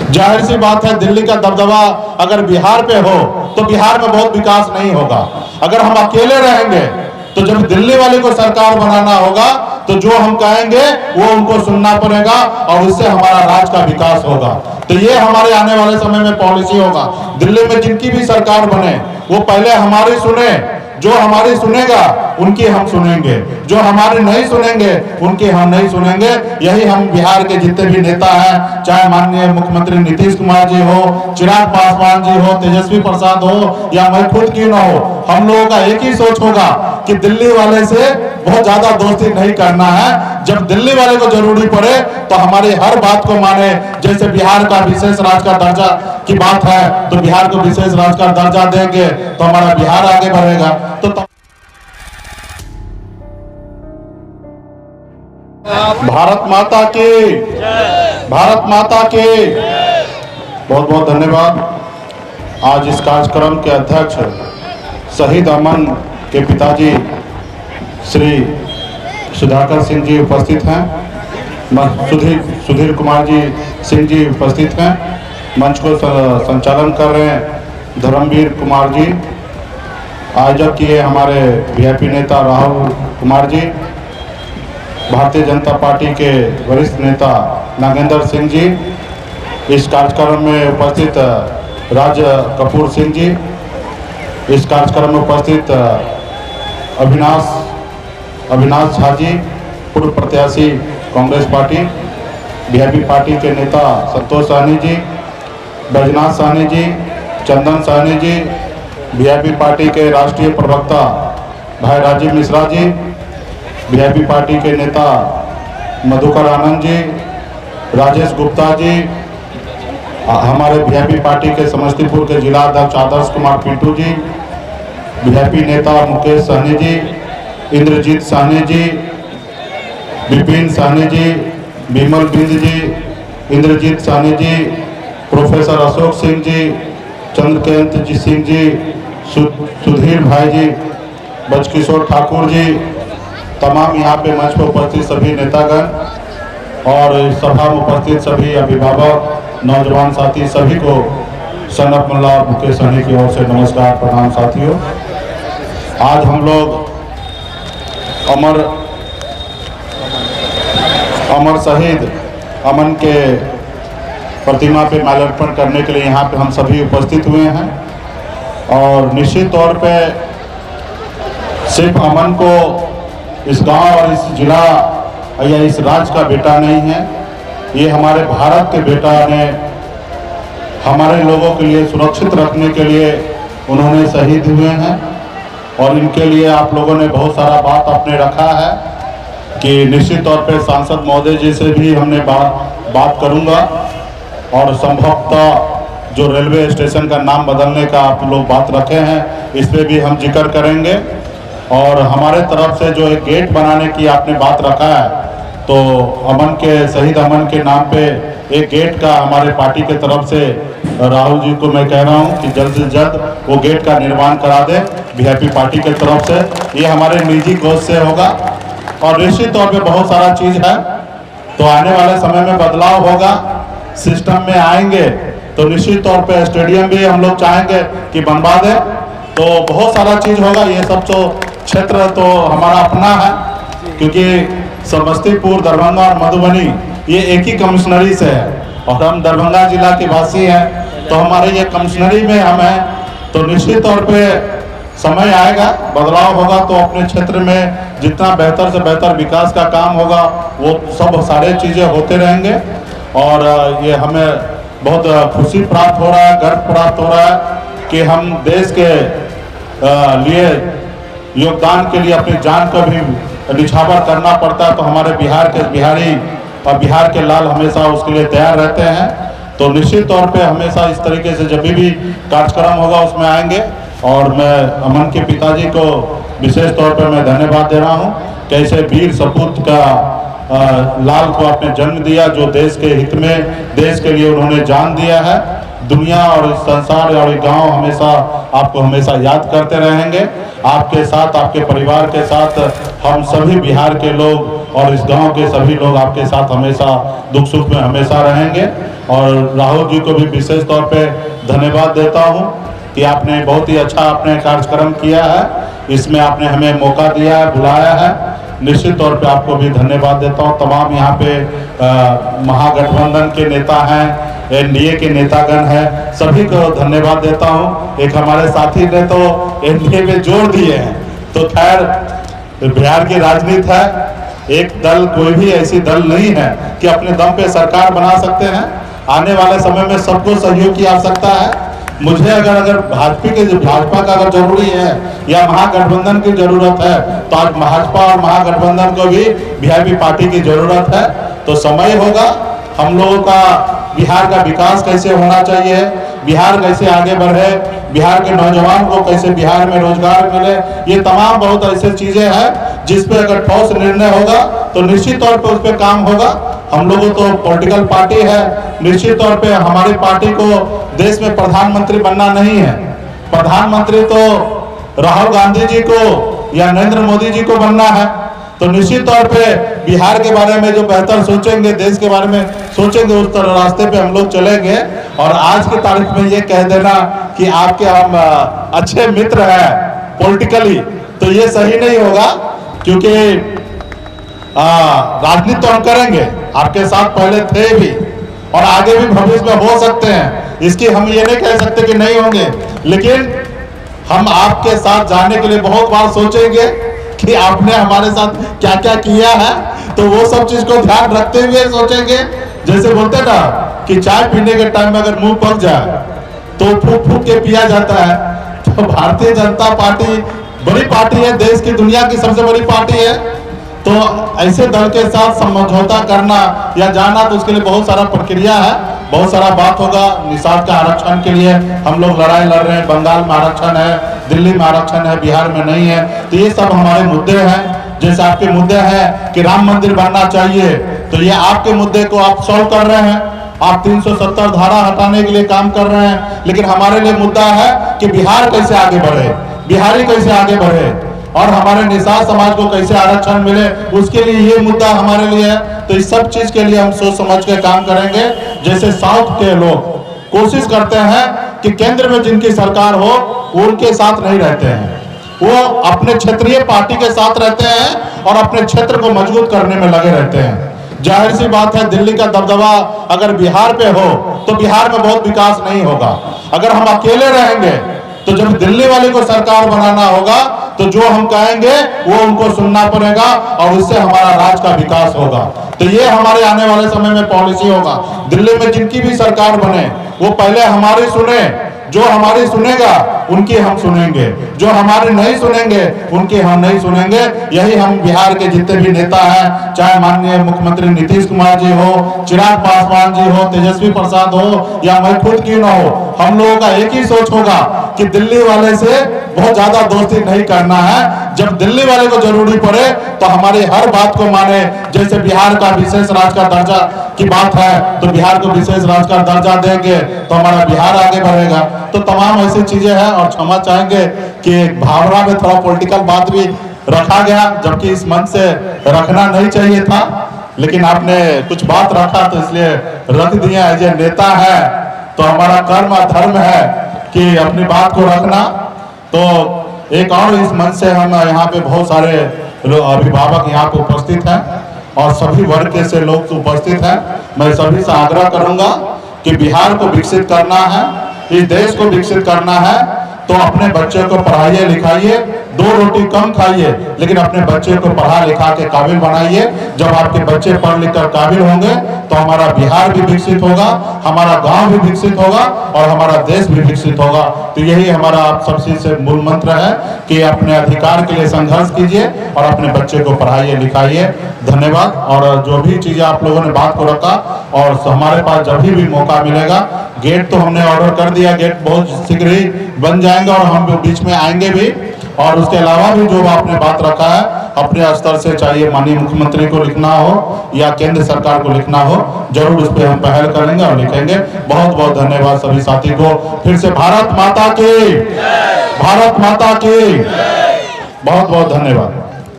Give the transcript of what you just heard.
जाहिर सी बात है, दिल्ली का दबदबा अगर बिहार पे हो तो बिहार में बहुत विकास नहीं होगा। अगर हम अकेले रहेंगे तो जब दिल्ली वाले को सरकार बनाना होगा तो जो हम कहेंगे वो उनको सुनना पड़ेगा और उससे हमारा राज्य का विकास होगा। तो ये हमारे आने वाले समय में पॉलिसी होगा। दिल्ली में जिनकी भी सरकार बने वो पहले हमारी सुने, जो हमारी सुनेगा उनकी हम सुनेंगे, जो हमारे नहीं सुनेंगे उनकी हम नहीं सुनेंगे। यही हम बिहार के जितने भी नेता हैं, चाहे माननीय मुख्यमंत्री नीतीश कुमार जी हो, चिराग पासवान जी हो, तेजस्वी प्रसाद हो या मैं खुद क्यों ना हो, हम लोगों का एक ही सोच होगा कि दिल्ली वाले से बहुत ज्यादा दोस्ती नहीं करना है। जब दिल्ली वाले को जरूरी पड़े तो हमारी हर बात को माने। जैसे बिहार का विशेष राज्य का दर्जा की बात है तो बिहार को विशेष राज्य का दर्जा देंगे तो हमारा बिहार आगे बढ़ेगा। तो भारत माता की, भारत माता की बहुत बहुत धन्यवाद। आज इस कार्यक्रम के अध्यक्ष शहीद अमन के पिताजी श्री सुधाकर सिंह जी उपस्थित हैं, सुधीर कुमार जी सिंह जी उपस्थित हैं, मंच को संचालन कर रहे हैं धर्मवीर कुमार जी, आयोजक किए हमारे वीआईपी नेता राहुल कुमार जी, भारतीय जनता पार्टी के वरिष्ठ नेता नागेंद्र सिंह जी, इस कार्यक्रम में उपस्थित राज कपूर सिंह जी, इस कार्यक्रम में उपस्थित अविनाश झा जी, पूर्व प्रत्याशी कांग्रेस पार्टी, वीआईपी पार्टी के नेता संतोष साहनी जी, बैजनाथ साहनी जी, चंदन साहनी जी, वीआईपी पार्टी के राष्ट्रीय प्रवक्ता भाई राजीव मिश्रा जी, वीआईपी पार्टी के नेता मधुकर आनंद जी, राजेश गुप्ता जी, हमारे वीआईपी पार्टी के समस्तीपुर के जिला अध्यक्ष आदर्श कुमार पिंटू जी, वीआईपी नेता मुकेश सहनी जी, इंद्रजीत सहनी जी, विपिन सहनी जी, विमल बिंद जी, इंद्रजीत सहनी जी, प्रोफेसर अशोक सिंह जी, चंद्रकांत जी सिंह जी, सुधीर भाई जी, बजकिशोर ठाकुर जी, तमाम यहाँ पे मंच पर उपस्थित सभी नेतागण और सभा में उपस्थित सभी अभिभावक, नौजवान साथी, सभी को सनत मुल्ला मुकेश सहनी की ओर से नमस्कार प्रणाम। साथियों, आज हम लोग अमर शहीद अमन के प्रतिमा पे माल्यार्पण करने के लिए यहाँ पे हम सभी उपस्थित हुए हैं और निश्चित तौर पे सिर्फ अमन को इस गांव और इस जिला या इस राज्य का बेटा नहीं है, ये हमारे भारत के बेटा ने हमारे लोगों के लिए सुरक्षित रखने के लिए उन्होंने शहीद हुए हैं और इनके लिए आप लोगों ने बहुत सारा बात अपने रखा है कि निश्चित तौर पे सांसद महोदय जी से भी हमने बात करूंगा और संभवतः जो रेलवे स्टेशन का नाम बदलने का आप लोग बात रखे हैं इस पर भी हम जिक्र करेंगे और हमारे तरफ से जो एक गेट बनाने की आपने बात रखा है तो शहीद अमन के नाम पे एक गेट का हमारे पार्टी के तरफ से राहुल जी को मैं कह रहा हूं कि जल्द से जल्द वो गेट का निर्माण करा दे वीआईपी पार्टी के तरफ से। ये हमारे निजी कोष से होगा और निश्चित तौर पे बहुत सारा चीज है तो आने वाले समय में बदलाव होगा, सिस्टम में आएंगे तो निश्चित तौर पे स्टेडियम भी हम लोग चाहेंगे कि बनवा दे तो बहुत सारा चीज होगा। ये सब तो क्षेत्र तो हमारा अपना है क्योंकि समस्तीपुर, दरभंगा और मधुबनी ये एक ही कमिश्नरी से है और हम दरभंगा जिला के वासी हैं तो हमारे ये कमिश्नरी में हम हैं तो निश्चित तौर पे समय आएगा, बदलाव होगा तो अपने क्षेत्र में जितना बेहतर से बेहतर विकास का काम होगा वो सब सारे चीज़ें होते रहेंगे और ये हमें बहुत खुशी प्राप्त हो रहा है, गर्व प्राप्त हो रहा है कि हम देश के लिए योगदान के लिए अपनी जान को भी निछावर करना पड़ता है तो हमारे बिहार के बिहारी और बिहार के लाल हमेशा उसके लिए तैयार रहते हैं। तो निश्चित तौर पे हमेशा इस तरीके से जब भी कार्यक्रम होगा उसमें आएंगे और मैं अमन के पिताजी को विशेष तौर पे मैं धन्यवाद दे रहा हूँ। कैसे वीर सपूत का लाल को आपने जन्म दिया जो देश के हित में, देश के लिए उन्होंने जान दिया है। दुनिया और इस संसार और ये गांव हमेशा आपको हमेशा याद करते रहेंगे। आपके साथ, आपके परिवार के साथ हम सभी बिहार के लोग और इस गांव के सभी लोग आपके साथ हमेशा दुख सुख में हमेशा रहेंगे। और राहुल जी को भी विशेष तौर पे धन्यवाद देता हूं कि आपने बहुत ही अच्छा अपने कार्यक्रम किया है, इसमें आपने हमें मौका दिया है, बुलाया है। निश्चित तौर पे आपको भी धन्यवाद देता हूं। तमाम यहाँ पे महागठबंधन के नेता हैं, एनडीए के नेतागण हैं, सभी को धन्यवाद देता हूं। एक हमारे साथी ने तो एनडीए में जोड़ दिए हैं, तो खैर बिहार की राजनीति है, एक दल कोई भी ऐसी दल नहीं है कि अपने दम पे सरकार बना सकते हैं। आने वाले समय में सबको सहयोग की आवश्यकता है। मुझे अगर भाजपा का अगर जरूरी है या महागठबंधन की जरूरत है, तो आज भाजपा और महागठबंधन को भी वीआईपी पार्टी की जरूरत है। तो समय होगा, हम लोगों का बिहार का विकास कैसे होना चाहिए, बिहार कैसे आगे बढ़े, बिहार के नौजवान को कैसे बिहार में रोजगार मिले, ये तमाम बहुत ऐसे चीजें हैं जिस पे अगर ठोस निर्णय होगा तो निश्चित तौर पे उस पर काम होगा। हम लोगों तो पॉलिटिकल पार्टी है, निश्चित तौर पे हमारी पार्टी को देश में प्रधानमंत्री बनना नहीं है। प्रधानमंत्री तो राहुल गांधी जी को या नरेंद्र मोदी जी को बनना है। तो निश्चित तौर पे बिहार के बारे में जो बेहतर सोचेंगे, देश के बारे में सोचेंगे, उस तरह रास्ते पे हम लोग चलेंगे। और आज की तारीख में ये कह देना कि आपके हम अच्छे मित्र हैं पॉलिटिकली, तो ये सही नहीं होगा, क्योंकि राजनीति तो हम करेंगे, आपके साथ पहले थे भी और आगे भी भविष्य में हो सकते हैं, इसकी हम ये नहीं कह सकते कि नहीं होंगे। लेकिन हम आपके साथ जाने के लिए बहुत बार सोचेंगे कि आपने हमारे साथ क्या क्या किया है, तो वो सब चीज को ध्यान रखते हुए सोचेंगे। जैसे बोलते ना कि चाय पीने के टाइम में अगर मुंह पक जाए तो फूक फूक के पिया जाता है। तो भारतीय जनता पार्टी बड़ी पार्टी है, देश की दुनिया की सबसे बड़ी पार्टी है, तो ऐसे दल के साथ समझौता करना या जाना, तो उसके लिए बहुत सारा प्रक्रिया है, बहुत सारा बात होगा। निषाद का आरक्षण के लिए हम लोग लड़ाई लड़ रहे हैं, बंगाल में आरक्षण है, दिल्ली में आरक्षण है, बिहार में नहीं है। तो ये सब हमारे मुद्दे हैं। जैसे आपके मुद्दे हैं कि राम मंदिर बनना चाहिए, तो ये आपके मुद्दे को आप सॉल्व कर रहे हैं, आप 370 धारा हटाने के लिए काम कर रहे हैं। लेकिन हमारे लिए मुद्दा है कि बिहार कैसे आगे बढ़े, बिहारी कैसे आगे बढ़े और हमारे निषाद समाज को कैसे आरक्षण मिले, उसके लिए ये मुद्दा हमारे लिए है। तो इस सब चीज के लिए हम सोच समझ के काम करेंगे। जैसे साउथ के लोग कोशिश करते हैं कि केंद्र में जिनकी सरकार हो उनके साथ नहीं रहते हैं, वो अपने क्षेत्रीय पार्टी के साथ रहते हैं और अपने क्षेत्र को मजबूत करने में लगे रहते हैं। जाहिर सी बात है, दिल्ली का दबदबा अगर बिहार पे हो तो बिहार में बहुत विकास नहीं होगा। अगर हम अकेले रहेंगे तो जब दिल्ली वाले को सरकार बनाना होगा तो जो हम कहेंगे वो उनको सुनना पड़ेगा और उससे हमारा राज्य का विकास होगा। तो ये हमारे आने वाले समय में पॉलिसी होगा। दिल्ली में जिनकी भी सरकार बने वो पहले हमारी सुने, जो हमारी सुनेगा उनकी हम सुनेंगे, जो हमारे नहीं सुनेंगे उनकी हम नहीं सुनेंगे। यही हम बिहार के जितने भी नेता हैं, चाहे माननीय मुख्यमंत्री नीतीश कुमार जी हो, चिराग पासवान जी हो, तेजस्वी प्रसाद हो या मैं खुद क्यों ना हो, हम लोगों का एक ही सोच होगा कि दिल्ली वाले से बहुत ज्यादा दोस्ती नहीं करना है। जब दिल्ली वाले को जरूरी पड़े तो हमारी हर बात को माने। जैसे बिहार का विशेष राज्य का दर्जा की बात है, तो बिहार को विशेष राज्य का दर्जा देंगे तो हमारा बिहार आगे बढ़ेगा। तो तमाम ऐसी चीजें हैं और क्षमा चाहेंगे कि भावना में थोड़ा पॉलिटिकल बात भी रखा गया, जबकि इस मन से रखना नहीं चाहिए था, लेकिन आपने कुछ बात रखा तो इसलिए रख दिया। एज ए नेता है तो हमारा कर्म और धर्म है कि अपनी बात को रखना। तो एक और इस मन से हम यहाँ पे बहुत सारे अभिभावक यहाँ पे उपस्थित हैं और सभी वर्ग के से लोग उपस्थित हैं। मैं सभी से आग्रह करूंगा कि बिहार को विकसित करना है, इस देश को विकसित करना है, तो अपने बच्चे को पढ़ाइए लिखाइए, 2 रोटी कम खाइए, लेकिन अपने बच्चे को पढ़ा लिखा के काबिल बनाइए। जब आपके बच्चे पढ़ लिख कर काबिल होंगे तो हमारा बिहार भी विकसित होगा, हमारा गांव भी विकसित होगा और हमारा देश भी विकसित होगा। तो यही हमारा आप सबसे से मूल मंत्र है कि अपने अधिकार के लिए संघर्ष कीजिए और अपने बच्चे को पढ़ाइए लिखाइए। धन्यवाद। और जो भी चीजें आप लोगों ने बात को रखा, और हमारे पास जब भी मौका मिलेगा, गेट तो हमने ऑर्डर कर दिया, गेट बहुत शीघ्र ही बन जाएंगे और हम बीच में आएंगे भी। और उसके अलावा भी जो आपने बात रखा है अपने स्तर से, चाहिए माननीय मुख्यमंत्री को लिखना हो या केंद्र सरकार को लिखना हो, जरूर उस पर हम पहल करेंगे और लिखेंगे। बहुत बहुत धन्यवाद सभी साथी को। फिर से भारत माता की, भारत माता की बहुत बहुत धन्यवाद।